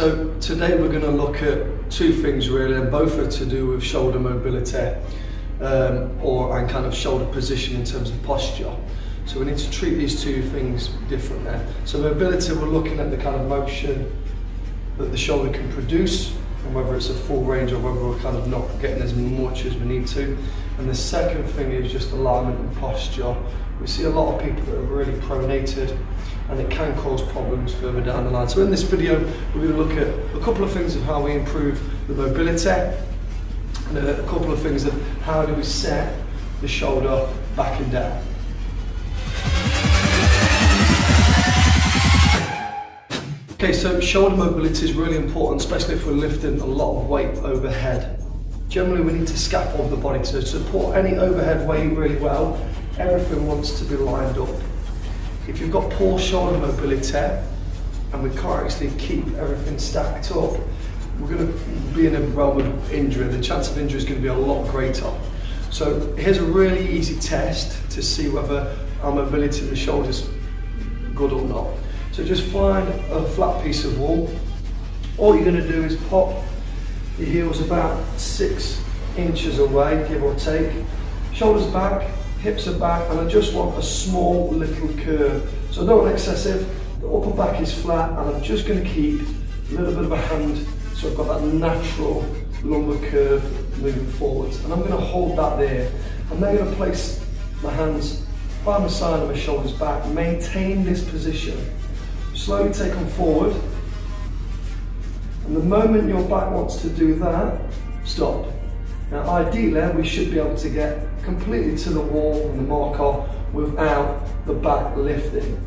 So today we're going to look at two things really, and both are to do with shoulder mobility and kind of shoulder position in terms of posture. So we need to treat these two things differently. So mobility, we're looking at the kind of motion that the shoulder can produce and whether it's a full range or whether we're kind of not getting as much as we need to. And the second thing is just alignment and posture. We see a lot of people that are really pronated and it can cause problems further down the line. So in this video, we're going to look at a couple of things of how we improve the mobility and a couple of things of how do we set the shoulder back and down. Okay, so shoulder mobility is really important, especially if we're lifting a lot of weight overhead. Generally, we need to scaffold the body to support any overhead weight really well. Everything wants to be lined up. If you've got poor shoulder mobility and we can't actually keep everything stacked up, we're going to be in a realm of injury. The chance of injury is going to be a lot greater. So here's a really easy test to see whether our mobility in the shoulder is good or not. So just find a flat piece of wall. All you're going to do is pop your heels about 6 inches away, give or take. Shoulders back, hips are back, and I just want a small little curve. So I don't want excessive, the upper back is flat, and I'm just going to keep a little bit of a hand so I've got that natural lumbar curve moving forwards. And I'm going to hold that there. I'm then going to place my hands by my side of my shoulders back, maintain this position. Slowly take them forward, and the moment your back wants to do that, stop. Now ideally we should be able to get completely to the wall and the marker without the back lifting.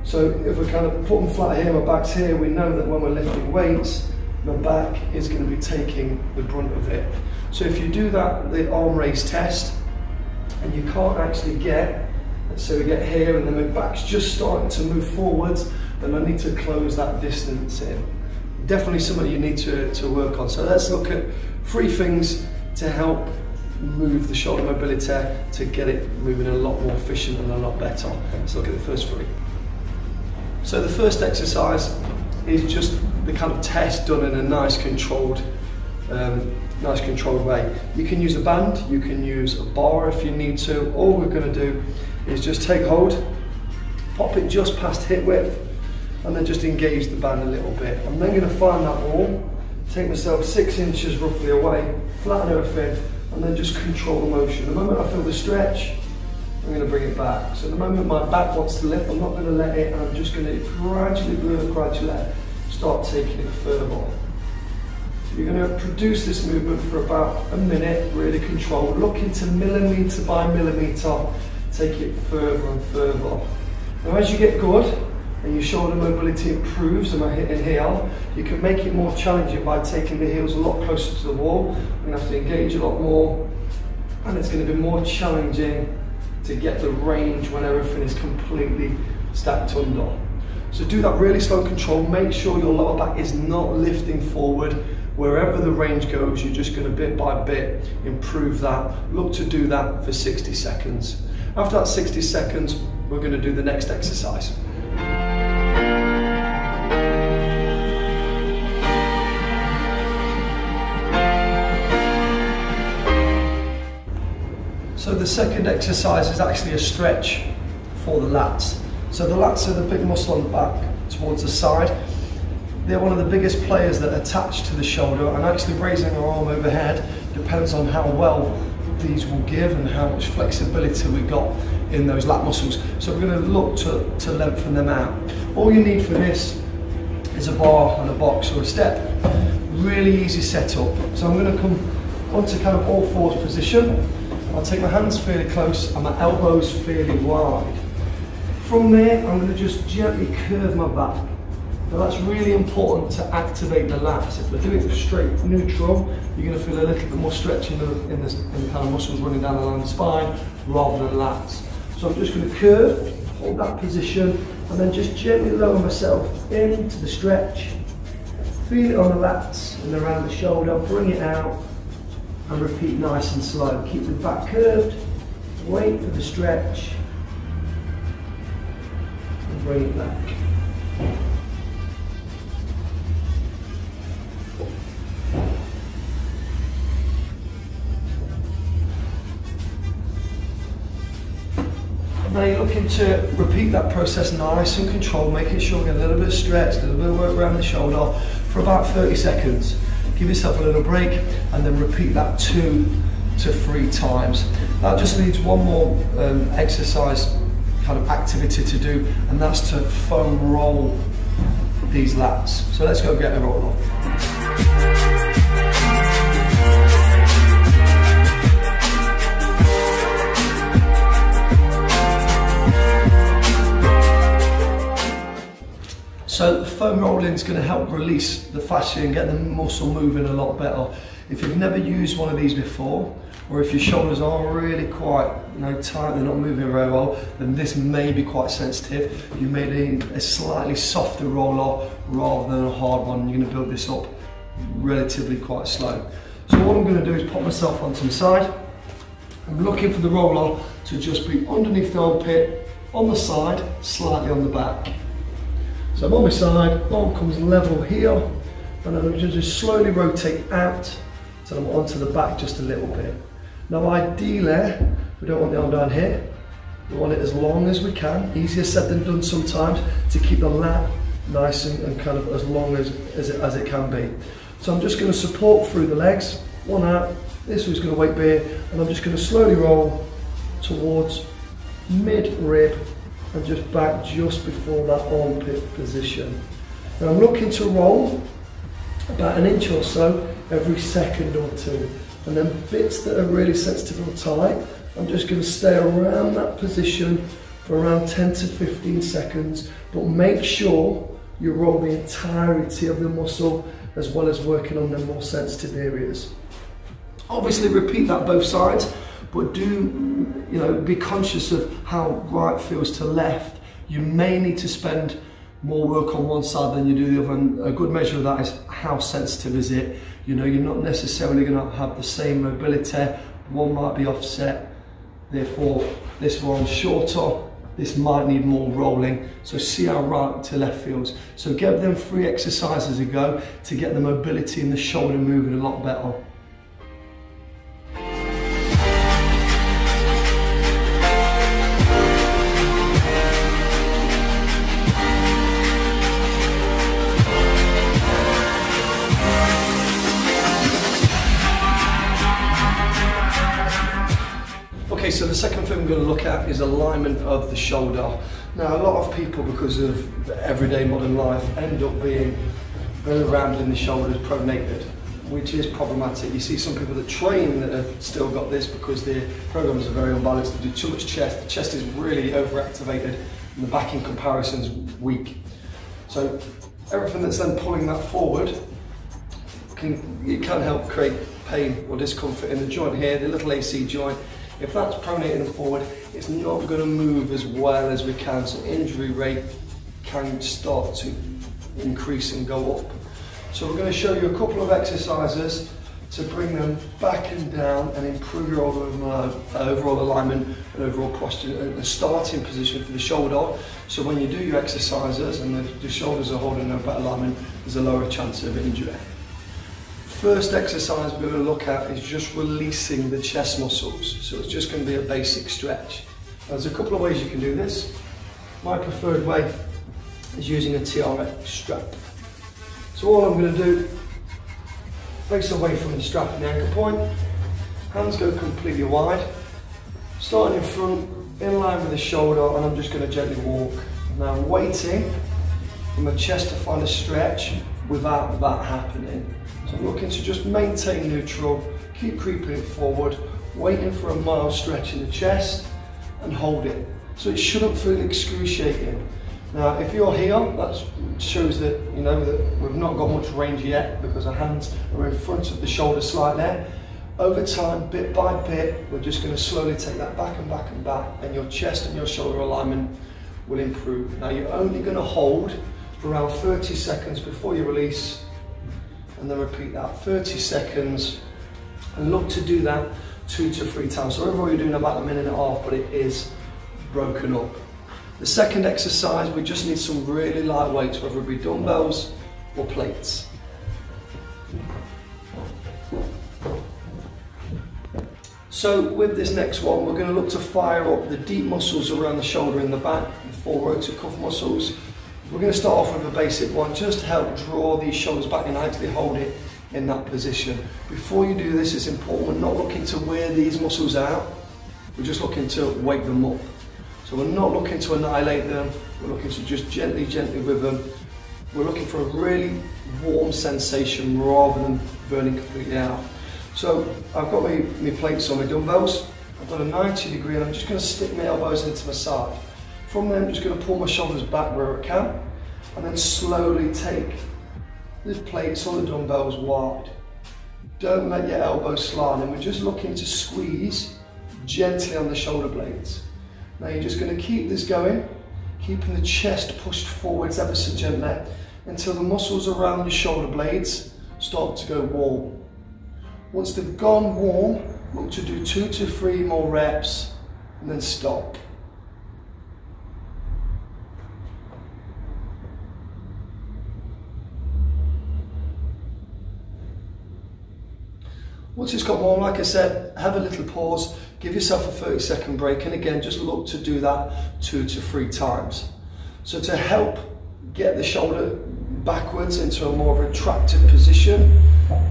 So if we're kind of putting flat here, my back's here, we know that when we're lifting weights, my back is going to be taking the brunt of it. So if you do that, the arm raise test, and you can't actually get, so we get here and then my back's just starting to move forwards, then I need to close that distance in. Definitely something you need to work on. So let's look at 3 things to help move the shoulder mobility to get it moving a lot more efficient and a lot better. Let's look at the first 3. So the first exercise is just the kind of test done in a nice controlled way. You can use a band, you can use a bar if you need to. All we're going to do is just take hold, pop it just past hip width, and then just engage the band a little bit. I'm then going to find that wall, take myself 6 inches roughly away, flatten everything, and then just control the motion. The moment I feel the stretch, I'm going to bring it back. So the moment my back wants to lift, I'm not going to let it, and I'm just going to gradually start taking it further. So you're going to produce this movement for about a minute, really controlled, looking to millimetre by millimetre, take it further and further. Now as you get good, and your shoulder mobility improves, and we're hitting here, you can make it more challenging by taking the heels a lot closer to the wall. You're going to have to engage a lot more, and it's going to be more challenging to get the range when everything is completely stacked under. So do that really slow control, make sure your lower back is not lifting forward. Wherever the range goes, you're just going to bit by bit improve that. Look to do that for 60 seconds. After that 60 seconds, we're going to do the next exercise. So the second exercise is actually a stretch for the lats. So the lats are the big muscle on the back towards the side. They're one of the biggest players that attach to the shoulder, and actually raising our arm overhead depends on how well these will give and how much flexibility we got in those lat muscles. So we're going to look to lengthen them out. All you need for this is a bar and a box or a step. Really easy setup. So I'm going to come onto kind of all fours position. I'll take my hands fairly close and my elbows fairly wide. From there, I'm going to just gently curve my back. Now that's really important to activate the lats. If we're doing it straight neutral, you're going to feel a little bit more stretch in the kind of muscles running down along the spine rather than lats. So I'm just going to curve, hold that position, and then just gently lower myself into the stretch. Feel it on the lats and around the shoulder, bring it out, and repeat nice and slow. Keep the back curved, wait for the stretch, and bring it back. Now you're looking to repeat that process nice and controlled, making sure we get a little bit of stretch, a little bit of work around the shoulder for about 30 seconds. Give yourself a little break and then repeat that 2 to 3 times. That just leaves one more exercise kind of activity to do, and that's to foam roll these lats. So let's go get a roll on. So the foam rolling is going to help release the fascia and get the muscle moving a lot better. If you've never used one of these before, or if your shoulders are really quite tight, they're not moving very well, then this may be quite sensitive. You may need a slightly softer roller rather than a hard one. You're going to build this up relatively quite slow. So what I'm going to do is pop myself onto the side. I'm looking for the roller to just be underneath the armpit, on the side, slightly on the back. So I'm on my side, arm comes level here, and I'm going to just slowly rotate out till I'm onto the back just a little bit. Now ideally, we don't want the arm down here, we want it as long as we can, easier said than done sometimes, to keep the lat nice and kind of as long as it can be. So I'm just going to support through the legs, one out, this one's going to weight bear, and I'm just going to slowly roll towards mid-rib, and just back just before that armpit position. Now I'm looking to roll about 1 inch or so every second or two. And then bits that are really sensitive or tight, I'm just going to stay around that position for around 10 to 15 seconds, but make sure you roll the entirety of the muscle as well as working on the more sensitive areas. Obviously repeat that both sides, but do be conscious of how right feels to left. You may need to spend more work on one side than you do the other, and a good measure of that is how sensitive is it. You're not necessarily going to have the same mobility. One might be offset, therefore this one's shorter, this might need more rolling. So see how right to left feels. So give them 3 exercises a go to get the mobility in the shoulder moving a lot better. Okay, so the second thing we're going to look at is alignment of the shoulder. Now, a lot of people, because of everyday modern life, end up being very rounded in the shoulders, pronated, which is problematic. You see some people that train that have still got this because their programs are very unbalanced. They do too much chest. The chest is really overactivated, and the back in comparison is weak. So everything that's then pulling that forward can help create pain or discomfort in the joint here, the little AC joint. If that's pronating forward, it's not going to move as well as we can, so injury rate can start to increase and go up. So we're going to show you a couple of exercises to bring them back and down and improve your overall alignment and overall posture and the starting position for the shoulder. So when you do your exercises and the shoulders are holding a better alignment, there's a lower chance of injury. First exercise we're going to look at is just releasing the chest muscles. So it's just going to be a basic stretch. There's a couple of ways you can do this. My preferred way is using a TRX strap. So all I'm going to do, face away from the strap and the ankle point, hands go completely wide, starting in front, in line with the shoulder, and I'm just going to gently walk. Now I'm waiting for my chest to find a stretch without that happening. So I'm looking to just maintain neutral, keep creeping it forward, waiting for a mild stretch in the chest and hold it. So it shouldn't feel excruciating. Now if you're here, that shows that that we've not got much range yet because our hands are in front of the shoulder slightly. Over time, bit by bit, we're just going to slowly take that back and back and back, and your chest and your shoulder alignment will improve. Now you're only going to hold for around 30 seconds before you release, and then repeat that 30 seconds, and look to do that 2 to 3 times. So overall you're doing about 1.5 minutes, but it is broken up. The second exercise, we just need some really light weights, whether it be dumbbells or plates. So with this next one, we're going to look to fire up the deep muscles around the shoulder and the back, the 4 rotator cuff muscles. We're going to start off with a basic one, just to help draw these shoulders back and actually hold it in that position. Before you do this, it's important, we're not looking to wear these muscles out, we're just looking to wake them up. So we're not looking to annihilate them, we're looking to just gently with them. We're looking for a really warm sensation rather than burning completely out. So I've got my plates on my dumbbells, I've got a 90 degree and I'm just going to stick my elbows into my side. From there I'm just going to pull my shoulders back where I can and then slowly take the plates or the dumbbells wide. Don't let your elbows slide, and we're just looking to squeeze gently on the shoulder blades. Now you're just going to keep this going, keeping the chest pushed forwards ever so gently until the muscles around your shoulder blades start to go warm. Once they've gone warm, look to do 2 to 3 more reps and then stop. Once it's got warm, like I said, have a little pause, give yourself a 30-second break, and again, just look to do that 2 to 3 times. So to help get the shoulder backwards into a more retracted position,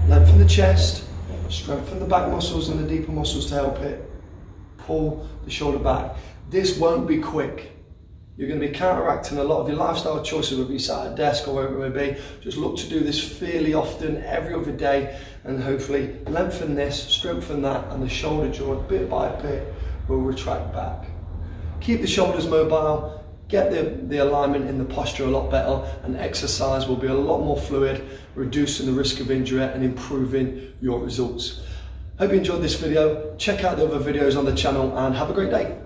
lengthen the chest, strengthen the back muscles and the deeper muscles to help it pull the shoulder back. This won't be quick. You're going to be counteracting a lot of your lifestyle choices, whether you sat at a desk or wherever it may be. Just look to do this fairly often, every other day, and hopefully lengthen this, strengthen that, and the shoulder joint bit by bit will retract back. Keep the shoulders mobile, get the alignment in the posture a lot better, and exercise will be a lot more fluid, reducing the risk of injury and improving your results. Hope you enjoyed this video. Check out the other videos on the channel and have a great day.